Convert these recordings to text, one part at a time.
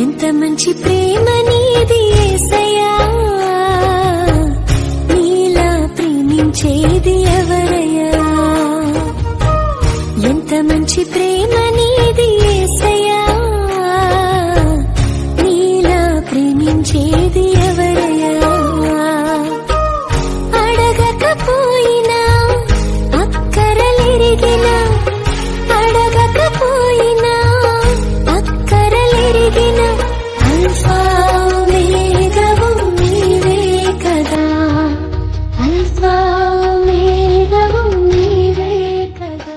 ఎంత మంచి ప్రేమ నీది యేసయ్యా, నీలా ప్రేమించేది ఎవరయ్యా. ఎంత మంచి ప్రేమ నీది యేసయ్యా, నీలా ప్రేమించేది ఎవరయ్యా. అడగకపోయినా అక్కరలెరిగినా, అడగకపోయినా అక్కరలెరిగిన అల్ఫా ఓమేగావు నీవే కదా, అల్ఫా ఓమేగావు నీవే కదా.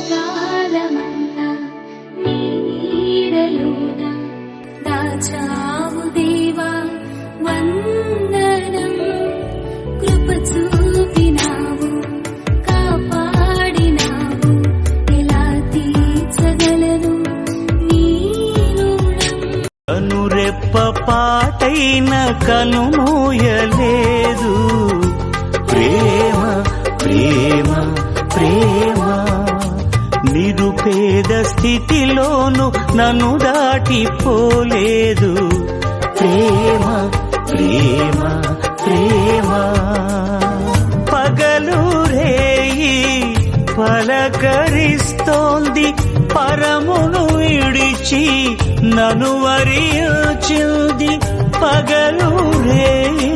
కాలమంతా నీ నీడలోన దాచావు దేవా వందనం. కృప చూపినావు, కాపాడినావు, ఎలా తీర్చగలను నీ రుణం. కనురెప్ప పాటైన కనుమూయలేదు, ప్రేమ ప్రేమ ప్రేమ. నిరుపేద స్థితిలోను నన్ను దాటిపోలేదు, ప్రేమ ప్రేమ ప్రేమ. పగలు రేయి పలకరిస్తోంది, పరమును విడిచి నన్ను వరించింది. పగలు రేయి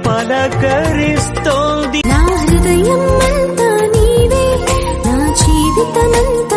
పలకరిస్తోంది. నా హృదయం అంతా నీవే, నా జీవితమంతా